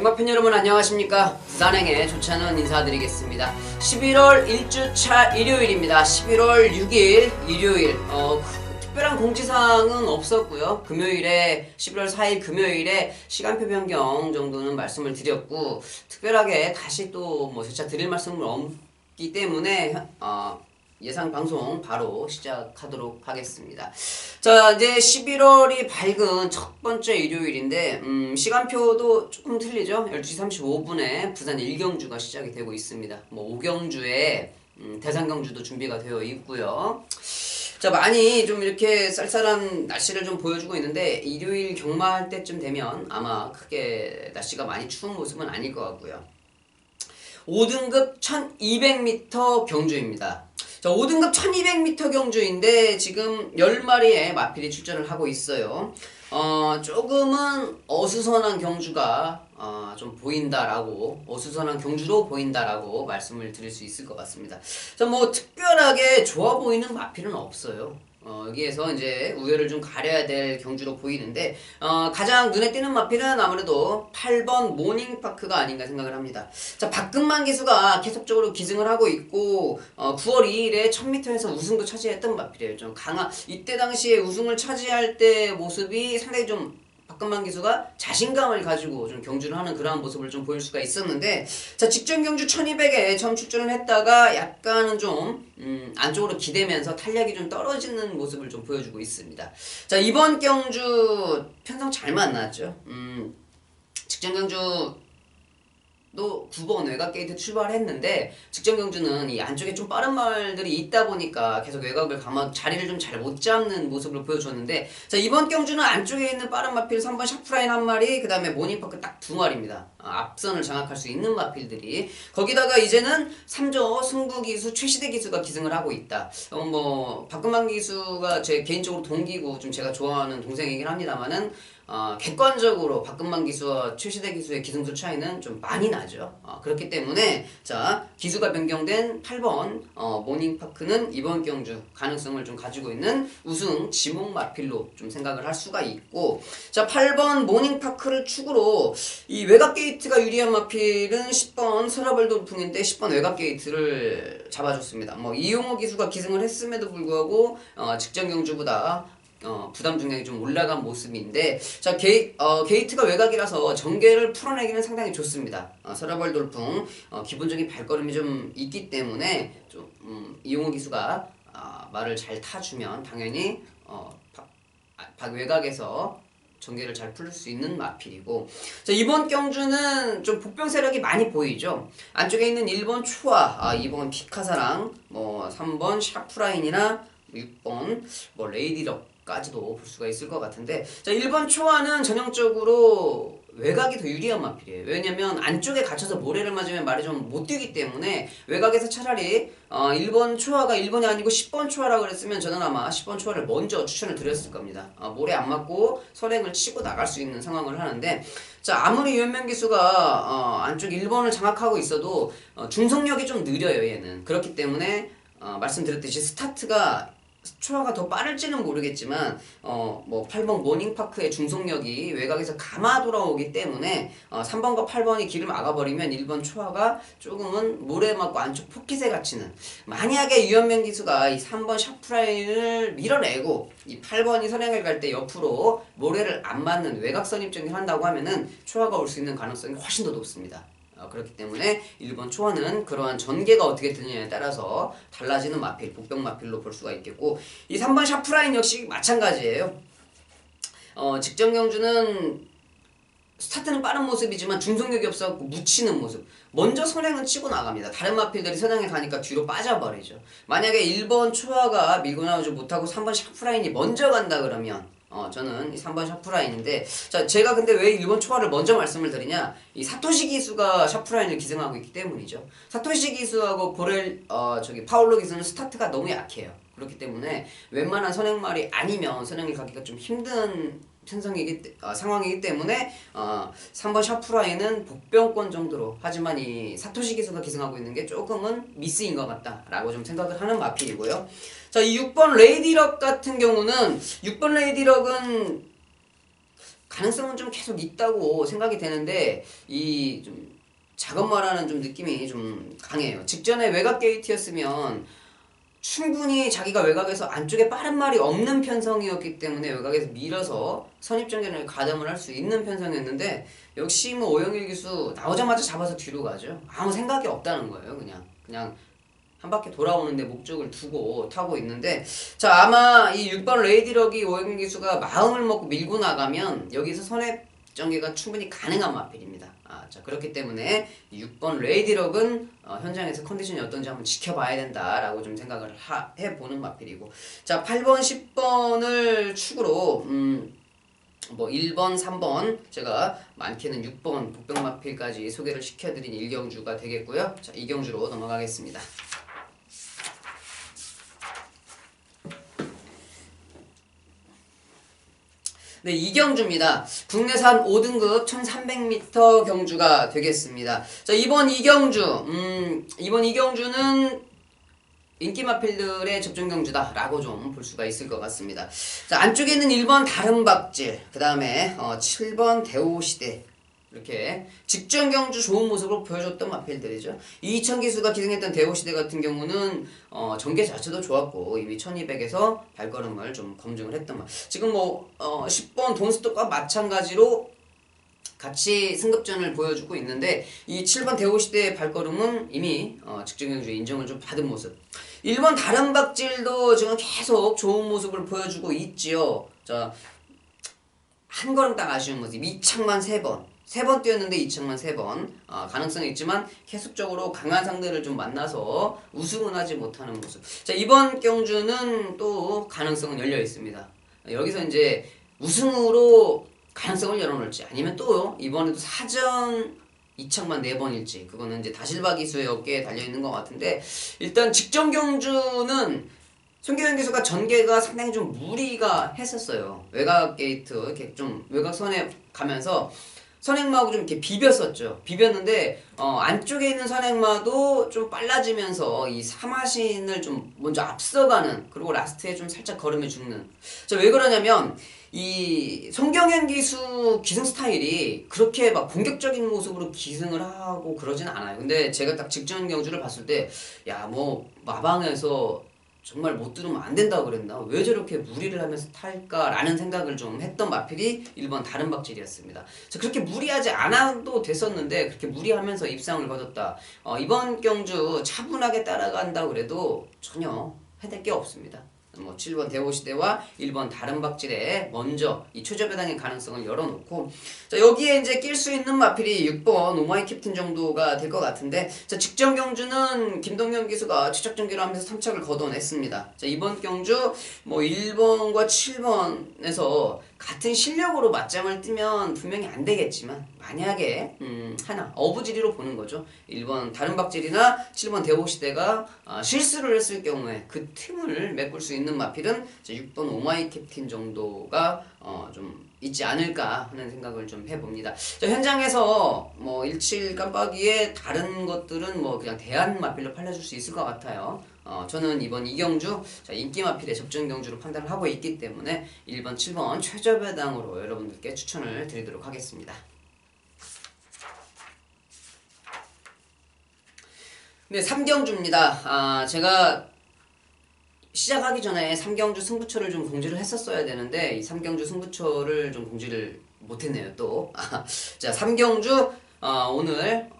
경마팬 여러분 안녕하십니까. 부산행에 좋지 않은 인사드리겠습니다. 11월 1주차 일요일입니다. 11월 6일 일요일 특별한 공지사항은 없었고요. 금요일에 11월 4일 금요일에 시간표 변경 정도는 말씀을 드렸고, 특별하게 다시 또 재차 드릴 말씀은 없기 때문에 예상 방송 바로 시작하도록 하겠습니다. 자, 이제 11월이 밝은 첫 번째 일요일인데, 시간표도 조금 틀리죠? 12시 35분에 부산 1경주가 시작이 되고 있습니다. 5경주에 대상경주도 준비가 되어 있고요. 자, 많이 좀 이렇게 쌀쌀한 날씨를 좀 보여주고 있는데, 일요일 경마할 때쯤 되면 아마 크게 날씨가 많이 추운 모습은 아닐 것 같고요. 5등급 1200m 경주입니다. 자, 5등급 1200m 경주인데 지금 10마리의 마필이 출전을 하고 있어요. 조금은 어수선한 경주가 좀 보인다라고, 어수선한 경주로 보인다라고 말씀을 드릴 수 있을 것 같습니다. 자, 특별하게 좋아 보이는 마필은 없어요. 여기에서 이제 우열을 좀 가려야 될 경주로 보이는데, 가장 눈에 띄는 마필은 아무래도 8번 모닝파크가 아닌가 생각을 합니다. 자, 박근만 기수가 계속적으로 기승을 하고 있고, 9월 2일에 1000m에서 우승도 차지했던 마필이에요. 좀 이때 당시에 우승을 차지할 때 모습이 상당히 좀 박근만 기수가 자신감을 가지고 좀 경주를 하는 그러한 모습을 좀 보일 수가 있었는데, 자, 직전 경주 1200에 처음 출전을 했다가 약간은 좀 안쪽으로 기대면서 탄력이 좀 떨어지는 모습을 좀 보여주고 있습니다. 자, 이번 경주 편성 잘 만났죠. 직전 경주 또 9번 외곽 게이트 출발을 했는데, 직전 경주는 이 안쪽에 좀 빠른 말들이 있다 보니까 계속 외곽을 자리를 좀 잘 못 잡는 모습을 보여줬는데, 자, 이번 경주는 안쪽에 있는 빠른 마필 3번 샤프라인 한 마리, 그 다음에 모닝파크 딱 2마리입니다. 앞선을 장악할 수 있는 마필들이. 거기다가 이제는 3조 승부 기수 최시대 기수가 기승을 하고 있다. 박근만 기수가 제 개인적으로 동기고 좀 제가 좋아하는 동생이긴 합니다만은, 객관적으로 박근만 기수와 최시대 기수의 기승수 차이는 좀 많이 나죠. 그렇기 때문에, 자, 기수가 변경된 8번 모닝파크는 이번 경주 가능성을 좀 가지고 있는 우승 지목 마필로 좀 생각을 할 수가 있고, 자, 8번 모닝파크를 축으로 이 외곽 게이트가 유리한 마필은 10번 서라벌 돌풍인데 10번 외곽 게이트를 잡아줬습니다. 이용호 기수가 기승을 했음에도 불구하고 직전 경주보다 부담 중량이 좀 올라간 모습인데, 자, 게이트가 외곽이라서 전개를 풀어내기는 상당히 좋습니다. 서라벌 돌풍 기본적인 발걸음이 좀 있기 때문에 좀 이용호 기수가 말을 잘 타주면 당연히 외곽에서 전개를 잘 풀 수 있는 마필이고, 자, 이번 경주는 좀 복병 세력이 많이 보이죠. 안쪽에 있는 1번 초아, 2번 피카사랑 3번 샤프라인이나 6번 레이디럭 까지도 볼 수가 있을 것 같은데, 자, 1번 초아는 전형적으로 외곽이 더 유리한 마필이에요. 왜냐면 안쪽에 갇혀서 모래를 맞으면 말이 좀 못 뛰기 때문에 외곽에서 차라리 1번 초아가 1번이 아니고 10번 초아라고 그랬으면 저는 아마 10번 초아를 먼저 추천을 드렸을 겁니다. 모래 안 맞고 선행을 치고 나갈 수 있는 상황을 하는데, 자, 아무리 유현명 기수가 안쪽 1번을 장악하고 있어도 중속력이 좀 느려요, 얘는. 그렇기 때문에 말씀드렸듯이 스타트가 초아가 더 빠를지는 모르겠지만 8번 모닝파크의 중속력이 외곽에서 감아 돌아오기 때문에 3번과 8번이 길을 막아버리면 1번 초아가 조금은 모래 맞고 안쪽 포켓에 갇히는, 만약에 유현명 기수가 이 3번 샤프라인을 밀어내고 이 8번이 선행을 갈 때 옆으로 모래를 안 맞는 외곽 선입전을 한다고 하면은 초아가 올 수 있는 가능성이 훨씬 더 높습니다. 그렇기 때문에 1번 초아는 그러한 전개가 어떻게 되느냐에 따라서 달라지는 마필, 복병 마필로 볼 수가 있겠고, 이 3번 샤프라인 역시 마찬가지예요. 직전 경주는 스타트는 빠른 모습이지만 중속력이 없어갖고 묻히는 모습. 먼저 선행은 치고 나갑니다. 다른 마필들이 선행에 가니까 뒤로 빠져버리죠. 만약에 1번 초아가 밀고 나오지 못하고 3번 샤프라인이 먼저 간다 그러면 저는 이 3번 샤프라인인데, 자, 제가 근데 왜 1번 초아를 먼저 말씀을 드리냐, 이 사토시 기수가 샤프라인을 기승하고 있기 때문이죠. 사토시 기수하고 파울로 기수는 스타트가 너무 약해요. 그렇기 때문에 웬만한 선행말이 아니면 선행을 가기가 좀 힘든 상황이기 때문에 3번 샤프라인은 복병권 정도로, 하지만 이 사토시 기수가 기승하고 있는 게 조금은 미스인 것 같다라고 좀 생각을 하는 마필이고요. 자, 이 6번 레이디럭 같은 경우는, 6번 레이디럭은 가능성은 좀 계속 있다고 생각이 되는데 이 좀 작업마라는 좀 느낌이 좀 강해요. 직전에 외곽 게이트였으면 충분히 자기가 외곽에서 안쪽에 빠른 말이 없는 편성이었기 때문에 외곽에서 밀어서 선입전개를 가담을 할 수 있는 편성이었는데 역시 뭐 오영일 기수 나오자마자 잡아서 뒤로 가죠. 아무 생각이 없다는 거예요. 그냥 한 바퀴 돌아오는데 목적을 두고 타고 있는데 자 아마 이 6번 레이디럭이 오영일 기수가 마음을 먹고 밀고 나가면 여기서 선입전개가 충분히 가능한 마필입니다. 자 그렇기 때문에 6번 레이디럭은 현장에서 컨디션이 어떤지 한번 지켜봐야 된다라고 좀 생각을 해보는 마필이고 자 8번 10번을 축으로 뭐 1번 3번 제가 많게는 6번 복병 마필까지 소개를 시켜드린 일경주가 되겠고요. 자 이경주로 넘어가겠습니다. 네, 이경주입니다. 국내산 5등급 1300m 경주가 되겠습니다. 자, 이번 이경주는 인기 마필들의 접종 경주다 라고 좀 볼 수가 있을 것 같습니다. 자, 안쪽에는 1번 다른박질, 그 다음에 7번 대우시대 이렇게 직전 경주 좋은 모습을 보여줬던 마필들이죠. 이희천 기수가 기승했던 대우시대 같은 경우는 전개 자체도 좋았고 이미 1200에서 발걸음을 좀 검증을 했던 말. 지금 10번 돈스톱과 마찬가지로 같이 승급전을 보여주고 있는데 이 7번 대우시대의 발걸음은 이미 직전 경주에 인정을 좀 받은 모습. 1번 다른박질도 지금 계속 좋은 모습을 보여주고 있지요. 자, 한 걸음 딱 아쉬운 모습. 이창만 3번 뛰었는데 이창만 3번 가능성이 있지만 계속적으로 강한 상대를 좀 만나서 우승은 하지 못하는 모습. 자 이번 경주는 또 가능성은 열려 있습니다. 여기서 이제 우승으로 가능성을 열어놓을지 아니면 또 이번에도 사전 이창만 4번일지 그거는 이제 다실바 기수의 어깨에 달려있는 것 같은데 일단 직전 경주는 손경현 기수가 전개가 상당히 좀 무리가 했었어요. 외곽 게이트 이렇게 좀 외곽선에 가면서 선행마하고 좀 이렇게 비볐었죠. 비볐는데 안쪽에 있는 선행마도 좀 빨라지면서 이 사마신을 좀 먼저 앞서가는 그리고 라스트에 좀 살짝 걸음에 죽는. 자, 왜 그러냐면 이 손경현 기수 기승 스타일이 그렇게 막 공격적인 모습으로 기승을 하고 그러진 않아요. 근데 제가 딱 직전 경주를 봤을 때 야 뭐 마방에서 정말 못 들으면 안 된다고 그랬나? 왜 저렇게 무리를 하면서 탈까라는 생각을 좀 했던 마필이 1번 다른박질이었습니다. 그렇게 무리하지 않아도 됐었는데 그렇게 무리하면서 입상을 거뒀다. 이번 경주 차분하게 따라간다고 그래도 전혀 해댈 게 없습니다. 7번 대우시대와 1번 다른박질에 먼저 이 최저배당의 가능성을 열어놓고 자 여기에 이제 낄 수 있는 마필이 6번 오마이 캡틴 정도가 될 것 같은데 자 직전 경주는 김동현 기수가 최적전개를 하면서 3착을 거둬냈습니다. 자 이번 경주 1번과 7번에서 같은 실력으로 맞짱을 뜨면 분명히 안 되겠지만 만약에 하나 어부지리로 보는 거죠. 1번 다른박질이나 7번 대우시대가 실수를 했을 경우에 그 틈을 메꿀 수 있는 마필은 6번 오마이 캡틴 정도가 좀 있지 않을까 하는 생각을 좀 해봅니다. 자, 현장에서 17 깜빡이에 다른 것들은 그냥 대한 마필로 팔려줄 수 있을 것 같아요. 저는 이번 이경주 인기 마필의 접전 경주로 판단을 하고 있기 때문에 1번, 7번 최저배당으로 여러분들께 추천을 드리도록 하겠습니다. 네, 3경주입니다. 제가 시작하기 전에 3경주 승부처를 좀 공지를 했었어야 되는데 이 3경주 승부처를 좀 공지를 못했네요 또. 자 3경주 오늘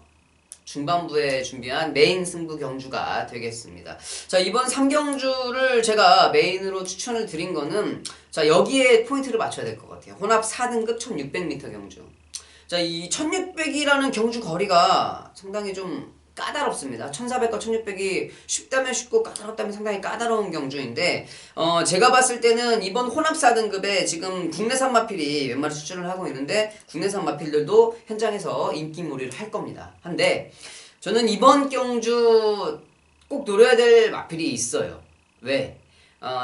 중반부에 준비한 메인 승부 경주가 되겠습니다. 자 이번 3경주를 제가 메인으로 추천을 드린 거는 자 여기에 포인트를 맞춰야 될 것 같아요. 혼합 4등급 1600m 경주. 자 이 1600이라는 경주 거리가 상당히 좀 까다롭습니다. 1400과 1600이 쉽다면 쉽고 까다롭다면 상당히 까다로운 경주인데 제가 봤을 때는 이번 혼합 4등급에 지금 국내산 마필이 몇 마리 추천을 하고 있는데 국내산 마필들도 현장에서 인기몰이를 할 겁니다. 한데 저는 이번 경주 꼭 노려야 될 마필이 있어요. 왜?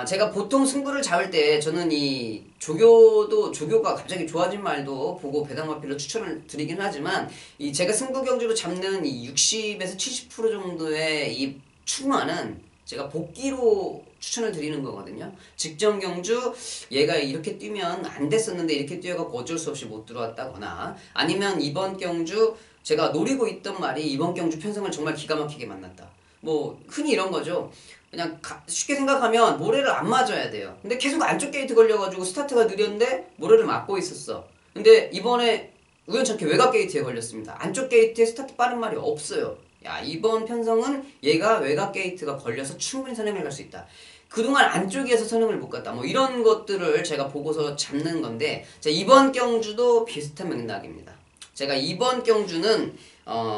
제가 보통 승부를 잡을 때 저는 이 조교가 갑자기 좋아진 말도 보고 배당마필로 추천을 드리긴 하지만 이 제가 승부 경주로 잡는 이 60에서 70% 정도의 이 충만은 제가 복기로 추천을 드리는 거거든요. 직전 경주 얘가 이렇게 뛰면 안 됐었는데 이렇게 뛰어갖고 어쩔 수 없이 못 들어왔다거나, 아니면 이번 경주 제가 노리고 있던 말이 이번 경주 편성을 정말 기가 막히게 만났다. 뭐 흔히 이런 거죠. 그냥 쉽게 생각하면 모래를 안 맞아야 돼요. 근데 계속 안쪽 게이트 걸려가지고 스타트가 느렸는데 모래를 맞고 있었어. 근데 이번에 우연찮게 외곽 게이트에 걸렸습니다. 안쪽 게이트에 스타트 빠른 말이 없어요. 야, 이번 편성은 얘가 외곽 게이트가 걸려서 충분히 선행을 갈 수 있다. 그동안 안쪽에서 선행을 못 갔다. 뭐 이런 것들을 제가 보고서 잡는 건데, 자, 이번 경주도 비슷한 맥락입니다. 제가 이번 경주는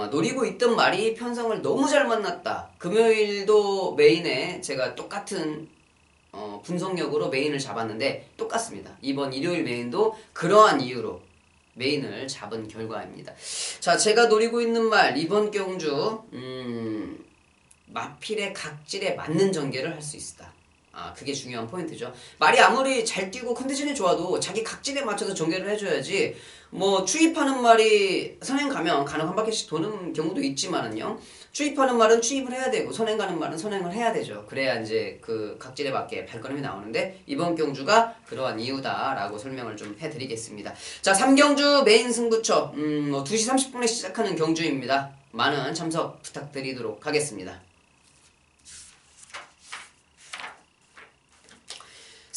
노리고 있던 말이 편성을 너무 잘 만났다. 금요일도 메인에 제가 똑같은 분석력으로 메인을 잡았는데 똑같습니다. 이번 일요일 메인도 그러한 이유로 메인을 잡은 결과입니다. 자, 제가 노리고 있는 말 이번 경주 마필의 각질에 맞는 전개를 할 수 있다. 그게 중요한 포인트죠. 말이 아무리 잘 뛰고 컨디션이 좋아도 자기 각질에 맞춰서 전개를 해줘야지, 뭐 추입하는 말이 선행 가면 간혹 한 바퀴씩 도는 경우도 있지만은요, 추입하는 말은 추입을 해야 되고 선행 가는 말은 선행을 해야 되죠. 그래야 이제 그 각질에 맞게 발걸음이 나오는데, 이번 경주가 그러한 이유다라고 설명을 좀 해드리겠습니다. 자, 3경주 메인 승부처 2시 30분에 시작하는 경주입니다. 많은 참석 부탁드리도록 하겠습니다.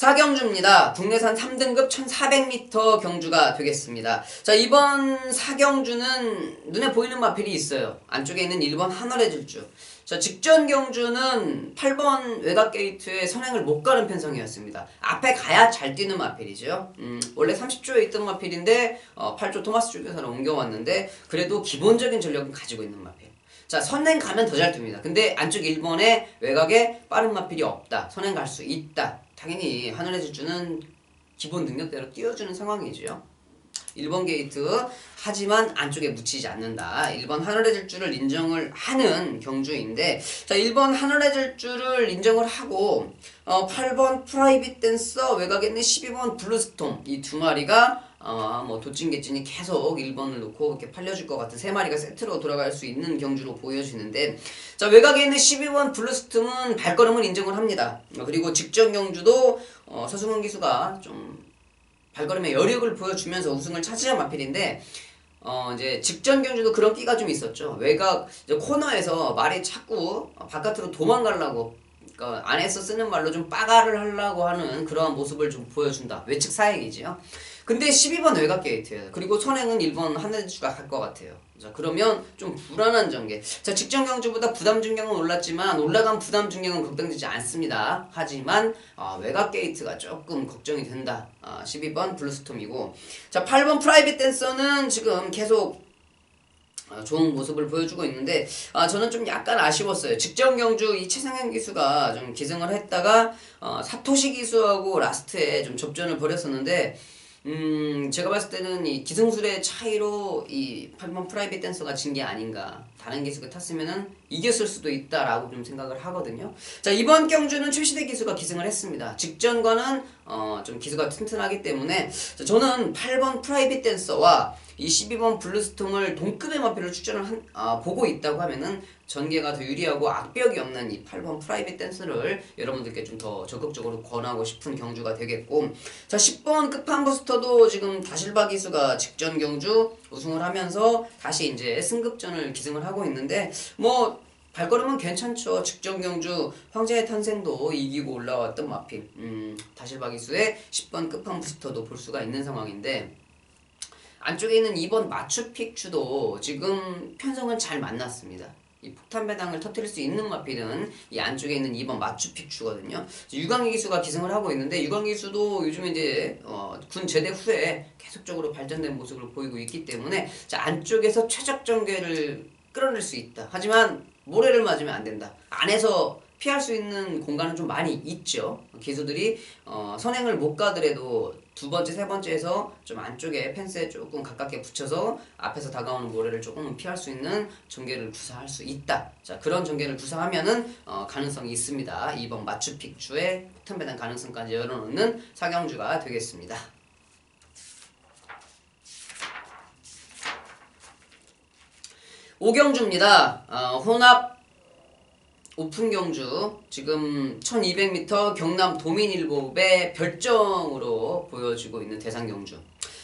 4경주입니다. 국내산 3등급 1400m 경주가 되겠습니다. 자, 이번 4경주는 눈에 보이는 마필이 있어요. 안쪽에 있는 1번 하늘의 질주. 자, 직전 경주는 8번 외곽 게이트에 선행을 못 가는 편성이었습니다. 앞에 가야 잘 뛰는 마필이죠. 원래 30조에 있던 마필인데 8조 토마스 쪽에서 옮겨왔는데 그래도 기본적인 전력은 가지고 있는 마필. 자, 선행 가면 더 잘 뜹니다. 근데 안쪽 1번에 외곽에 빠른 마필이 없다. 선행 갈 수 있다. 당연히 하늘의 질주는 기본 능력대로 띄워주는 상황이죠. 1번 게이트, 하지만 안쪽에 묻히지 않는다. 1번 하늘의 질주를 인정을 하는 경주인데, 자, 1번 하늘의 질주를 인정을 하고 8번 프라이빗 댄서, 외곽에 있는 12번 블루스톰, 이 두 마리가 뭐 도찐개찐이 계속 1번을 놓고 이렇게 팔려줄 것 같은 세 마리가 세트로 돌아갈 수 있는 경주로 보여지는데, 자, 외곽에 있는 12번 블루스톰은 발걸음을 인정을 합니다. 그리고 직전 경주도 서승원 기수가 좀 발걸음의 여력을 보여주면서 우승을 차지한 마필인데, 이제 직전 경주도 그런 끼가 좀 있었죠. 외곽 이제 코너에서 말이 자꾸 바깥으로 도망가려고, 그러니까 안에서 쓰는 말로 좀 빠가를 하려고 하는 그러한 모습을 좀 보여준다. 외측 사행이지요. 근데 12번 외곽 게이트예요. 그리고 선행은 1번 하늘주가 갈 것 같아요. 자, 그러면 좀 불안한 전개. 자, 직전 경주보다 부담 중경은 올랐지만 올라간 부담 중경은 걱정되지 않습니다. 하지만 외곽 게이트가 조금 걱정이 된다. 12번 블루스톰이고, 자, 8번 프라이빗 댄서는 지금 계속 좋은 모습을 보여주고 있는데, 저는 좀 약간 아쉬웠어요. 직전 경주 이 최상현 기수가 좀 기승을 했다가 사토시 기수하고 라스트에 좀 접전을 벌였었는데, 제가 봤을 때는 이 기승술의 차이로 이 8번 프라이빗 댄서가 진 게 아닌가. 다른 기수가 탔으면은 이겼을 수도 있다라고 좀 생각을 하거든요. 자, 이번 경주는 최시대 기수가 기승을 했습니다. 직전과는 좀 기수가 튼튼하기 때문에, 자, 저는 8번 프라이빗 댄서와 이 12번 블루스톰을 동급의 마필을 추천을 보고 있다고 하면은 전개가 더 유리하고 악벽이 없는 이 8번 프라이빗 댄스를 여러분들께 좀 더 적극적으로 권하고 싶은 경주가 되겠고, 자, 10번 끝판 부스터도 지금 다실바 기수가 직전 경주 우승을 하면서 다시 이제 승급전을 기승을 하고 있는데, 뭐 발걸음은 괜찮죠. 직전 경주 황제의 탄생도 이기고 올라왔던 마필, 다실바 기수의 10번 끝판 부스터도 볼 수가 있는 상황인데, 안쪽에 있는 2번 마추픽추도 지금 편성은 잘 만났습니다. 이 폭탄 배당을 터뜨릴 수 있는 마필은 이 안쪽에 있는 2번 마추픽추거든요. 유광희 기수가 기승을 하고 있는데, 유광희 기수도 요즘에 이제 군 제대 후에 계속적으로 발전된 모습을 보이고 있기 때문에, 자, 안쪽에서 최적 전개를 끌어낼 수 있다. 하지만 모래를 맞으면 안 된다. 안에서 피할 수 있는 공간은 좀 많이 있죠. 기수들이 선행을 못 가더라도 두 번째, 세 번째에서 좀 안쪽에 펜스에 조금 가깝게 붙여서 앞에서 다가오는 모래를 조금은 피할 수 있는 전개를 구사할 수 있다. 자, 그런 전개를 구사하면은 가능성이 있습니다. 2번 마추픽추의 폭탄 배당 가능성까지 열어놓는 4경주가 되겠습니다. 5경주입니다. 혼합 오픈 경주 지금 1200m 경남 도민일보배 별정으로 보여지고 있는 대상 경주.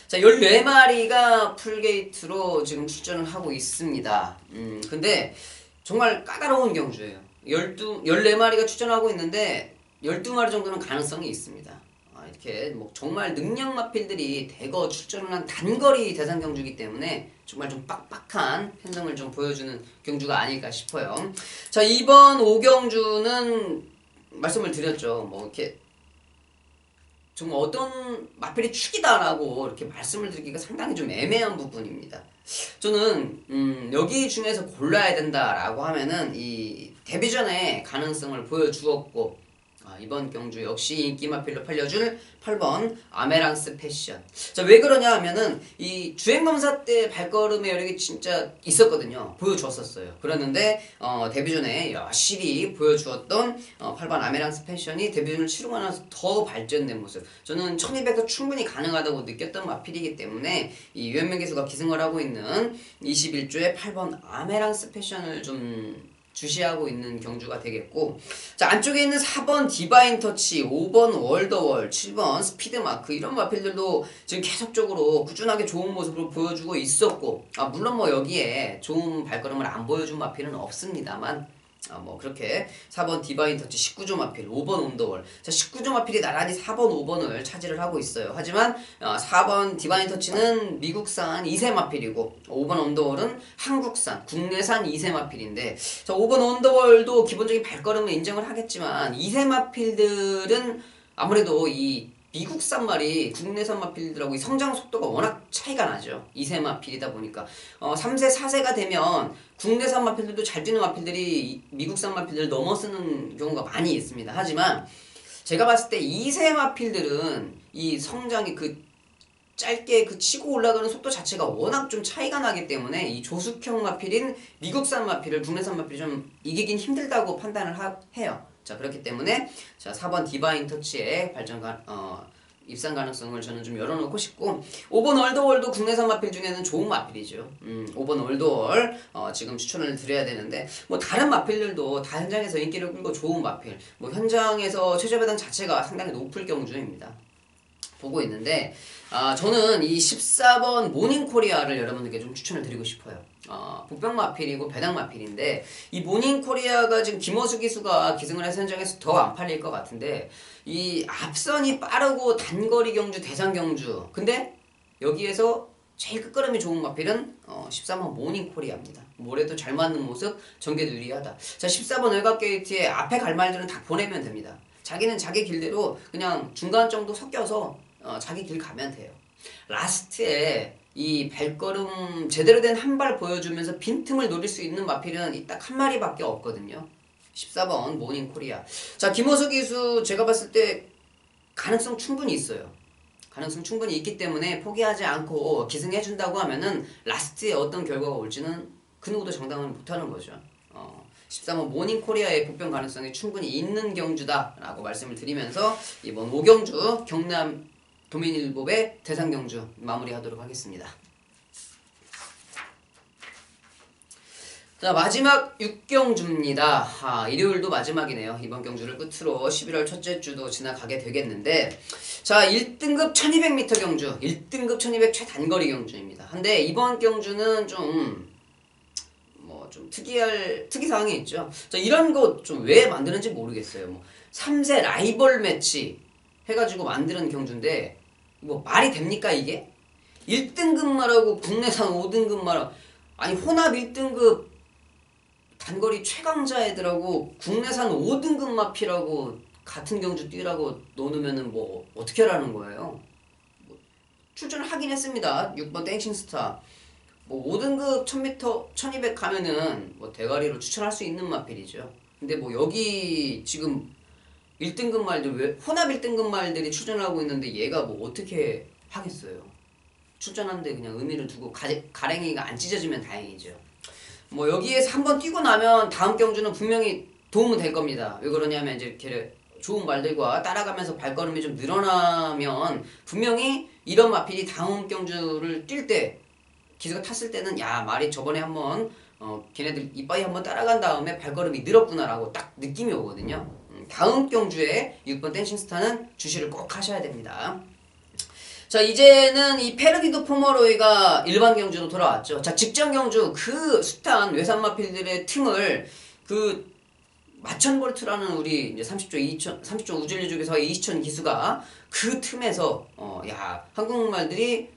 자, 14마리가 풀게이트로 지금 출전을 하고 있습니다. 근데 정말 까다로운 경주예요. 14마리가 출전하고 있는데 12마리 정도는 가능성이 있습니다. 이렇게 뭐 정말 능력 마필들이 대거 출전을 한 단거리 대상 경주이기 때문에 정말 좀 빡빡한 편성을 좀 보여주는 경주가 아닐까 싶어요. 자, 이번 5경주는 말씀을 드렸죠. 뭐 이렇게 정말 어떤 마필이 축이다라고 이렇게 말씀을 드리기가 상당히 좀 애매한 부분입니다. 저는 여기 중에서 골라야 된다라고 하면은 이 데뷔전에 가능성을 보여주었고, 이번 경주 역시 인기마필로 팔려줄 8번 아메랑스 패션. 자, 왜 그러냐 하면은 이 주행검사 때 발걸음의 여력이 진짜 있었거든요. 보여주었었어요. 그랬는데 데뷔전에 여실히 보여주었던 8번 아메랑스 패션이 데뷔전을 치르고 나서 더 발전된 모습. 저는 1200도 충분히 가능하다고 느꼈던 마필이기 때문에 이 유현명 기수가 기승을 하고 있는 21조의 8번 아메랑스 패션을 좀 주시하고 있는 경주가 되겠고, 자, 안쪽에 있는 4번 디바인 터치, 5번 월더월, 7번 스피드마크, 이런 마필들도 지금 계속적으로 꾸준하게 좋은 모습을 보여주고 있었고, 물론 뭐 여기에 좋은 발걸음을 안 보여준 마필은 없습니다만, 뭐 그렇게 4번 디바인 터치, 19조 마필, 5번 온더월. 자, 19조 마필이 나란히 4번, 5번을 차지를 하고 있어요. 하지만 4번 디바인 터치는 미국산 2세 마필이고 5번 온더월은 한국산, 국내산 2세 마필인데, 자, 5번 온더월도 기본적인 발걸음을 인정을 하겠지만 2세 마필들은 아무래도 이 미국산 말이 국내산 마필들하고 이 성장 속도가 워낙 차이가 나죠. 2세 마필이다 보니까 3세, 4세가 되면 국내산 마필들도 잘 뛰는 마필들이 미국산 마필들을 넘어서는 경우가 많이 있습니다. 하지만 제가 봤을 때 2세 마필들은 이 성장이 짧게 치고 올라가는 속도 자체가 워낙 좀 차이가 나기 때문에 이 조숙형 마필인 미국산 마필을 국내산 마필이 좀 이기긴 힘들다고 판단을 해요. 자, 그렇기 때문에 자, 4번 디바인 터치의 입상 가능성을 저는 좀 열어놓고 싶고, 5번 월더월도 국내산 마필 중에는 좋은 마필이죠. 5번 월더월 지금 추천을 드려야 되는데, 뭐 다른 마필들도 다 현장에서 인기를 끌고 좋은 마필, 뭐 현장에서 최저 배당 자체가 상당히 높을 경주입니다. 보고 있는데, 저는 이 14번 모닝코리아를 여러분들께 좀 추천을 드리고 싶어요. 복병 마필이고 배당 마필인데, 이 모닝코리아가 지금 김어수 기수가 기승을 해서 현장에서 더 안 팔릴 것 같은데, 이 앞선이 빠르고 단거리 경주, 대상 경주, 근데 여기에서 제일 끝걸음이 좋은 마필은 14번 모닝코리아입니다. 모래도 잘 맞는 모습, 전개도 유리하다. 자, 14번 외곽게이트에 앞에 갈 말들은 다 보내면 됩니다. 자기는 자기 길대로 그냥 중간 정도 섞여서 자기 길 가면 돼요. 라스트에 이 발걸음 제대로 된 한 발 보여주면서 빈틈을 노릴 수 있는 마필은 딱 한 마리밖에 없거든요. 14번 모닝코리아. 자, 김호수 기수 제가 봤을 때 가능성 충분히 있어요. 가능성 충분히 있기 때문에 포기하지 않고 기승해준다고 하면은 라스트에 어떤 결과가 올지는 그 누구도 장담을 못하는 거죠. 13번 모닝코리아의 복병 가능성이 충분히 있는 경주다라고 말씀을 드리면서 이번 5경주 경남 도민일보배 대상 경주 마무리하도록 하겠습니다. 자, 마지막 6경주입니다. 일요일도 마지막이네요. 이번 경주를 끝으로 11월 첫째 주도 지나가게 되겠는데, 자, 1등급 1200m 경주, 1등급 1200 최단거리 경주입니다. 근데 이번 경주는 좀 특이사항이 있죠. 자, 이런 거 좀 왜 만드는지 모르겠어요. 뭐 3세 라이벌 매치 해가지고 만드는 경주인데, 뭐 말이 됩니까 이게? 1등급 말하고 국내산 5등급 말하고, 아니 혼합 1등급 단거리 최강자 애들하고 국내산 5등급 마필하고 같은 경주 뛰라고 놓으면은 뭐 어떻게 하라는 거예요? 뭐 출전을 하긴 했습니다. 6번 땡싱스타. 뭐 5등급 1000m, 1200 가면은 뭐 대가리로 추천할 수 있는 마필이죠. 근데 뭐 여기 지금 1등급 말들, 왜 혼합 1등급 말들이 출전하고 있는데 얘가 뭐 어떻게 하겠어요? 출전하는데 그냥 의미를 두고 가랭이가 안 찢어지면 다행이죠. 뭐 여기에서 한번 뛰고 나면 다음 경주는 분명히 도움은 될 겁니다. 왜 그러냐면 이제 이렇게 좋은 말들과 따라가면서 발걸음이 좀 늘어나면 분명히 이런 마필이 다음 경주를 뛸 때 기수가 탔을 때는 야, 말이 저번에 한번 걔네들 이빠이 한번 따라간 다음에 발걸음이 늘었구나라고 딱 느낌이 오거든요. 다음 경주에 6번 댄싱스타는 주시를 꼭 하셔야 됩니다. 자, 이제는 이 페르디도 포머로이가 일반 경주로 돌아왔죠. 자, 직전 경주 그 숱한 외산마필들의 틈을 그 마천볼트라는 우리 이제 30조 우질리 쪽에서의 이시천 기수가 그 틈에서 야, 한국말들이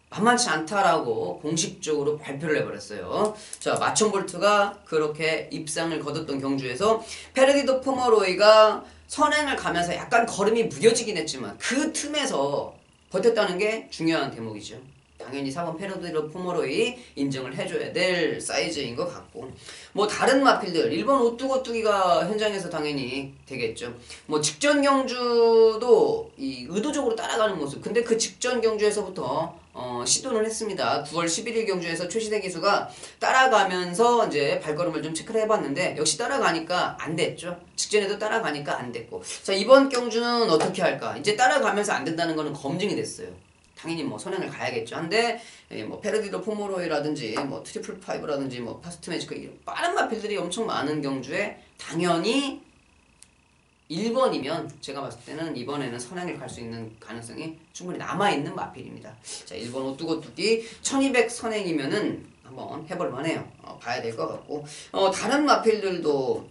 만만치 않다라고 공식적으로 발표를 해버렸어요. 자, 마천볼트가 그렇게 입상을 거뒀던 경주에서 페르디도 포머로이가 선행을 가면서 약간 걸음이 무뎌지긴 했지만 그 틈에서 버텼다는 게 중요한 대목이죠. 당연히 4번 페르디도 포머로이 인정을 해줘야 될 사이즈인 것 같고, 뭐 다른 마필들 1번 오뚜고뚜기가 현장에서 당연히 되겠죠. 뭐 직전 경주도 이 의도적으로 따라가는 모습, 근데 그 직전 경주에서부터 시도를 했습니다. 9월 11일 경주에서 최시대 기수가 따라가면서 이제 발걸음을 좀 체크를 해봤는데 역시 따라가니까 안 됐죠. 직전에도 따라가니까 안 됐고, 자, 이번 경주는 어떻게 할까? 이제 따라가면서 안 된다는 거는 검증이 됐어요. 당연히 뭐 선행을 가야겠죠. 한데 뭐 페르디도 포모로이라든지 뭐 트리플 파이브라든지 뭐 파스트 매지크 이런 빠른 마필들이 엄청 많은 경주에 당연히 1번이면 제가 봤을 때는 이번에는 선행을 갈 수 있는 가능성이 충분히 남아있는 마필입니다. 자, 1번 오뚜고뚜기 1200 선행이면은 한번 해볼만 해요. 봐야 될 것 같고, 다른 마필들도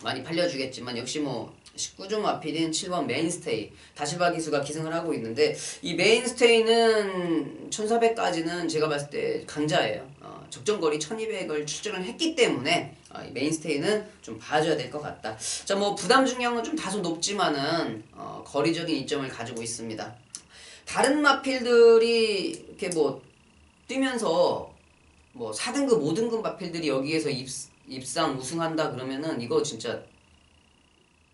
많이 팔려주겠지만 역시 뭐 19조 마필인 7번 메인스테이 다시바 기수가 기승을 하고 있는데, 이 메인스테이는 1400까지는 제가 봤을 때 강자예요. 적정거리 1200을 출전을 했기 때문에 이 메인스테이는 좀 봐줘야 될 것 같다. 자, 뭐 부담 중량은 좀 다소 높지만은 거리적인 이점을 가지고 있습니다. 다른 마필들이 이렇게 뭐 뛰면서 뭐 4등급 5등급 마필들이 여기에서 입상 우승한다 그러면은 이거 진짜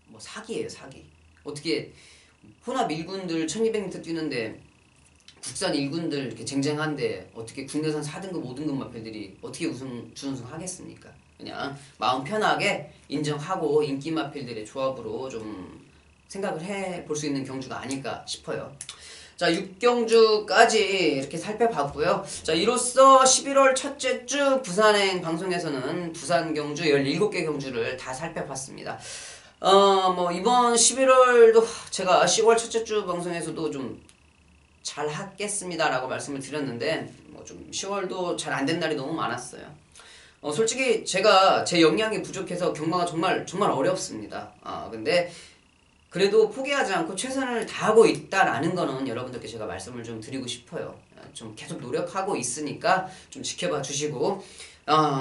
뭐 사기예요, 사기. 어떻게 혼합 1군들 1200m 뛰는데 국산 1군들 이렇게 쟁쟁한데 어떻게 국내산 4등급 5등급 마필들이 어떻게 준우승 하겠습니까? 그냥 마음 편하게 인정하고 인기 마필들의 조합으로 좀 생각을 해볼 수 있는 경주가 아닐까 싶어요. 자, 6경주까지 이렇게 살펴봤고요. 자, 이로써 11월 첫째 주 부산행 방송에서는 부산 경주 17개 경주를 다 살펴봤습니다. 뭐 이번 11월도 제가 10월 첫째 주 방송에서도 좀 잘 하겠습니다라고 말씀을 드렸는데 뭐 좀 10월도 잘 안 된 날이 너무 많았어요. 솔직히 제가 제 역량이 부족해서 경마가 정말 어렵습니다. 근데 그래도 포기하지 않고 최선을 다하고 있다라는 거는 여러분들께 제가 말씀을 좀 드리고 싶어요. 좀 계속 노력하고 있으니까 좀 지켜봐 주시고,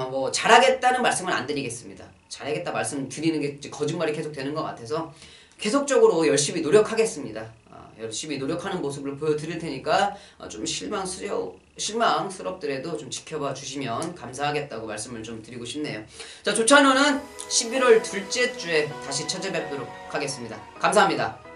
뭐 잘하겠다는 말씀을 안 드리겠습니다. 잘하겠다 말씀 드리는 게 거짓말이 계속 되는 것 같아서 계속적으로 열심히 노력하겠습니다. 열심히 노력하는 모습을 보여드릴 테니까 좀 실망스럽더라도 좀 지켜봐 주시면 감사하겠다고 말씀을 좀 드리고 싶네요. 자, 조찬호는 11월 둘째 주에 다시 찾아뵙도록 하겠습니다. 감사합니다.